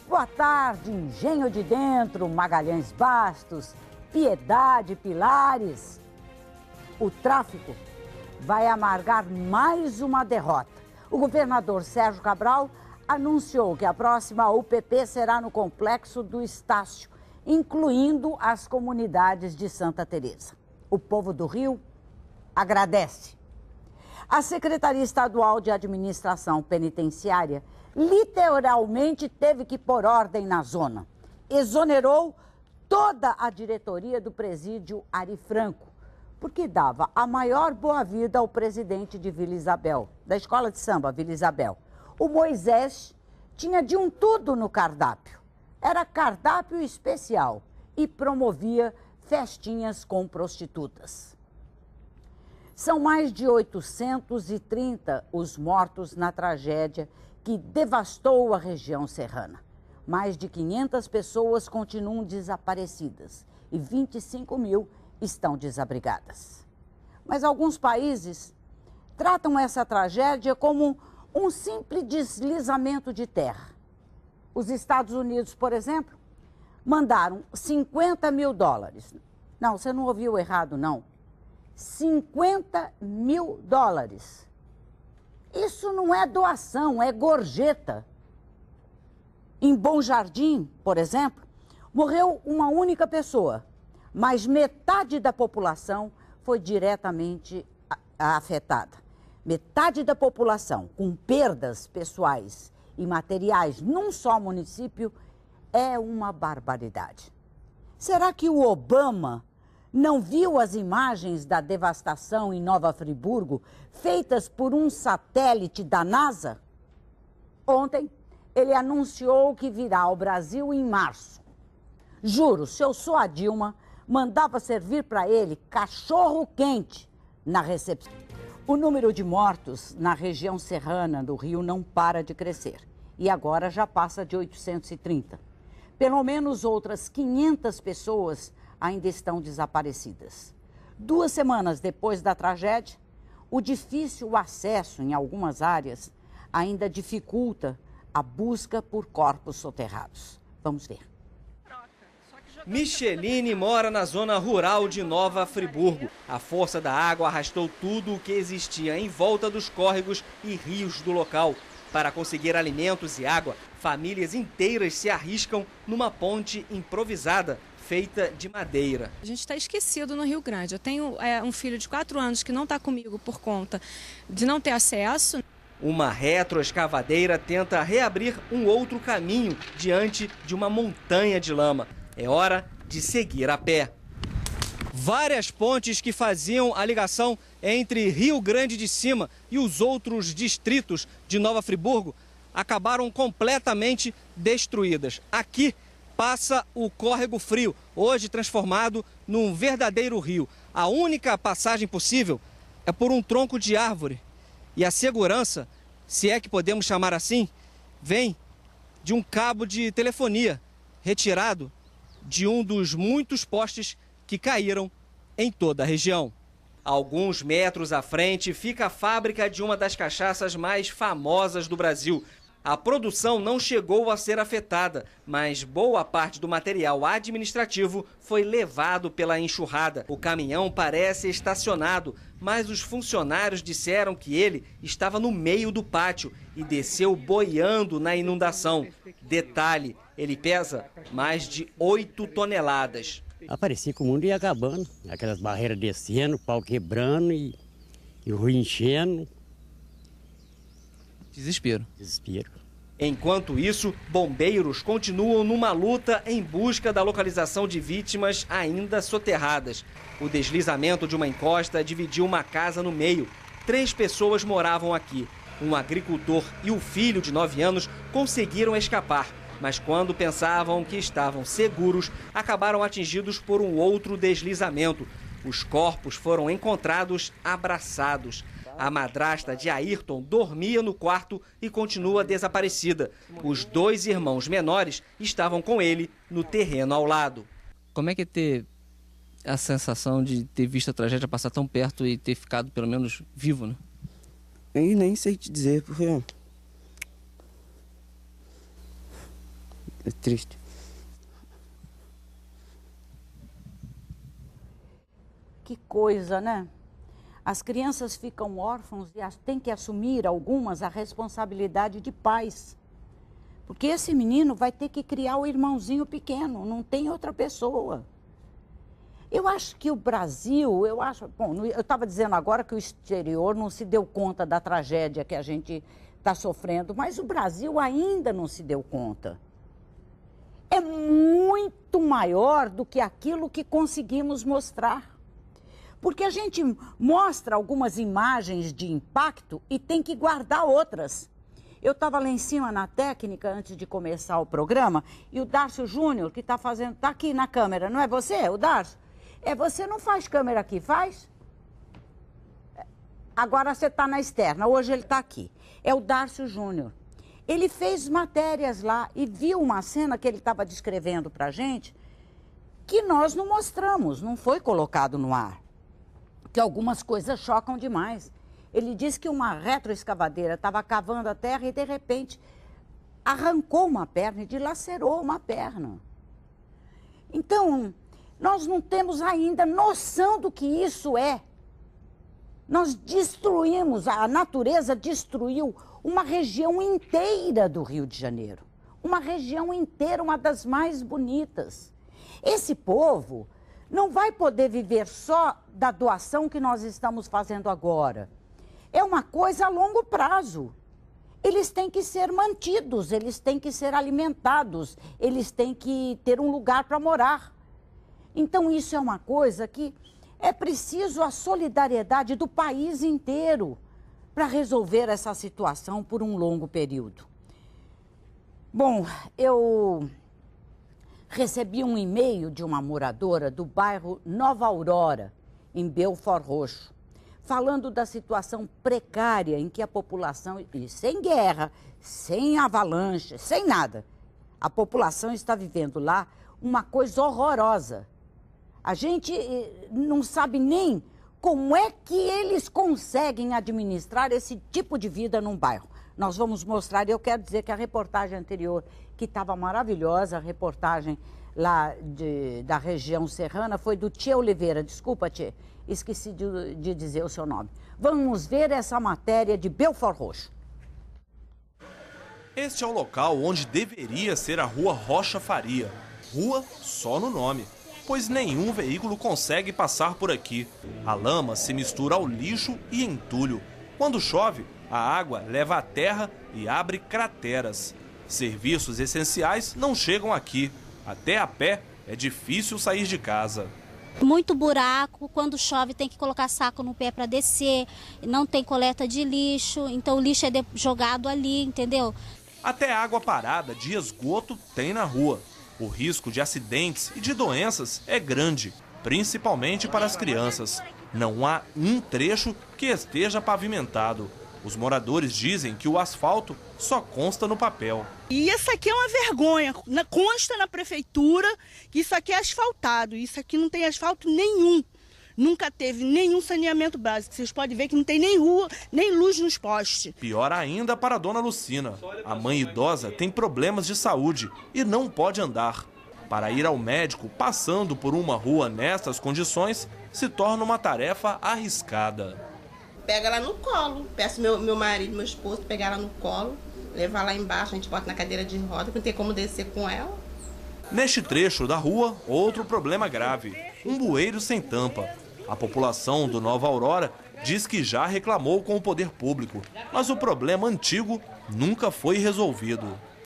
Boa tarde, Engenho de Dentro, Magalhães Bastos, Piedade, Pilares. O tráfico vai amargar mais uma derrota. O governador Sérgio Cabral anunciou que a próxima UPP será no Complexo do Estácio, incluindo as comunidades de Santa Teresa. O povo do Rio agradece. A Secretaria Estadual de Administração Penitenciária literalmente teve que pôr ordem na zona. Exonerou toda a diretoria do presídio Ari Franco, porque dava a maior boa-vida ao presidente de Vila Isabel, da escola de samba Vila Isabel. O Moisés tinha de um tudo no cardápio. Era cardápio especial e promovia festinhas com prostitutas. São mais de 830 os mortos na tragédia que devastou a região serrana. Mais de 500 pessoas continuam desaparecidas e 25 mil estão desabrigadas. Mas alguns países tratam essa tragédia como um simples deslizamento de terra. Os Estados Unidos, por exemplo, mandaram 50 mil dólares. Não, você não ouviu errado, não. 50 mil dólares. Isso não é doação, é gorjeta. Em Bom Jardim, por exemplo, morreu uma única pessoa, mas metade da população foi diretamente afetada. Metade da população com perdas pessoais e materiais num só município é uma barbaridade. Será que o Obama não viu as imagens da devastação em Nova Friburgo feitas por um satélite da NASA? Ontem, ele anunciou que virá ao Brasil em março. Juro, se eu sou a Dilma, mandava servir para ele cachorro quente na recepção. O número de mortos na região serrana do Rio não para de crescer e agora já passa de 830. Pelo menos outras 500 pessoas ainda estão desaparecidas. 2 semanas depois da tragédia, o difícil acesso em algumas áreas ainda dificulta a busca por corpos soterrados. Vamos ver. Micheline mora na zona rural de Nova Friburgo. A força da água arrastou tudo o que existia em volta dos córregos e rios do local. Para conseguir alimentos e água, famílias inteiras se arriscam numa ponte improvisada, feita de madeira. A gente está esquecido no Rio Grande. Eu tenho um filho de 4 anos que não está comigo por conta de não ter acesso. Uma retroescavadeira tenta reabrir um outro caminho diante de uma montanha de lama. É hora de seguir a pé. Várias pontes que faziam a ligação entre Rio Grande de Cima e os outros distritos de Nova Friburgo acabaram completamente destruídas. Aqui passa o Córrego Frio, hoje transformado num verdadeiro rio. A única passagem possível é por um tronco de árvore. E a segurança, se é que podemos chamar assim, vem de um cabo de telefonia retirado de um dos muitos postes que caíram em toda a região. Alguns metros à frente fica a fábrica de uma das cachaças mais famosas do Brasil. A produção não chegou a ser afetada, mas boa parte do material administrativo foi levado pela enxurrada. O caminhão parece estacionado, mas os funcionários disseram que ele estava no meio do pátio e desceu boiando na inundação. Detalhe, ele pesa mais de 8 toneladas. Parecia que o mundo ia acabando, aquelas barreiras descendo, o pau quebrando e o rio enchendo. Desespero. Desespero. Enquanto isso, bombeiros continuam numa luta em busca da localização de vítimas ainda soterradas. O deslizamento de uma encosta dividiu uma casa no meio. 3 pessoas moravam aqui. Um agricultor e o filho de 9 anos conseguiram escapar, mas quando pensavam que estavam seguros, acabaram atingidos por um outro deslizamento. Os corpos foram encontrados abraçados. A madrasta de Ayrton dormia no quarto e continua desaparecida. Os 2 irmãos menores estavam com ele no terreno ao lado. Como é que é ter a sensação de ter visto a tragédia passar tão perto e ter ficado pelo menos vivo, né? Eu nem sei te dizer, porque É triste. Que coisa, né? As crianças ficam órfãos e têm que assumir, algumas, a responsabilidade de pais. Porque esse menino vai ter que criar o irmãozinho pequeno, não tem outra pessoa. Eu acho que o Brasil, bom, eu estava dizendo agora que o exterior não se deu conta da tragédia que a gente está sofrendo, mas o Brasil ainda não se deu conta. É muito maior do que aquilo que conseguimos mostrar. Porque a gente mostra algumas imagens de impacto e tem que guardar outras. Eu estava lá em cima na técnica antes de começar o programa e o Darcio Júnior, que está aqui na câmera, não é você, o Darcio? Você não faz câmera aqui, faz? Agora você está na externa, hoje ele está aqui. É o Darcio Júnior. Ele fez matérias lá e viu uma cena que ele estava descrevendo para a gente que nós não mostramos, não foi colocado no ar. Que algumas coisas chocam demais. Ele disse que uma retroescavadeira estava cavando a terra e, de repente, arrancou uma perna e dilacerou uma perna. Então, nós não temos ainda noção do que isso é. Nós destruímos, a natureza destruiu uma região inteira do Rio de Janeiro. Uma região inteira, uma das mais bonitas. Esse povo não vai poder viver só da doação que nós estamos fazendo agora. É uma coisa a longo prazo. Eles têm que ser mantidos, eles têm que ser alimentados, eles têm que ter um lugar para morar. Então, isso é uma coisa que é preciso a solidariedade do país inteiro para resolver essa situação por um longo período. Bom, eu recebi um e-mail de uma moradora do bairro Nova Aurora, em Belford Roxo, falando da situação precária em que a população, e sem guerra, sem avalanche, sem nada, a população está vivendo lá uma coisa horrorosa. A gente não sabe nem como é que eles conseguem administrar esse tipo de vida num bairro. Nós vamos mostrar, e eu quero dizer que a reportagem anterior, que estava maravilhosa, a reportagem lá da região serrana, foi do Tchê Oliveira. Desculpa, Tchê, esqueci de dizer o seu nome. Vamos ver essa matéria de Belford Roxo. Este é o local onde deveria ser a Rua Rocha Faria. Rua só no nome, pois nenhum veículo consegue passar por aqui. A lama se mistura ao lixo e entulho. Quando chove, a água leva a terra e abre crateras. Serviços essenciais não chegam aqui. Até a pé é difícil sair de casa. Muito buraco, quando chove tem que colocar saco no pé para descer, não tem coleta de lixo, então o lixo é jogado ali, entendeu? Até água parada de esgoto tem na rua. O risco de acidentes e de doenças é grande, principalmente para as crianças. Não há um trecho que esteja pavimentado. Os moradores dizem que o asfalto só consta no papel. E isso aqui é uma vergonha. Consta na prefeitura que isso aqui é asfaltado. Isso aqui não tem asfalto nenhum. Nunca teve nenhum saneamento básico. Vocês podem ver que não tem nem rua, nem luz nos postes. Pior ainda para a dona Lucina. A mãe idosa tem problemas de saúde e não pode andar. Para ir ao médico passando por uma rua nestas condições se torna uma tarefa arriscada. Pega ela no colo, peço meu marido, meu esposo, pegar ela no colo, levar lá embaixo, a gente bota na cadeira de roda, não tem como descer com ela. Neste trecho da rua, outro problema grave, um bueiro sem tampa. A população do Nova Aurora diz que já reclamou com o poder público, mas o problema antigo nunca foi resolvido.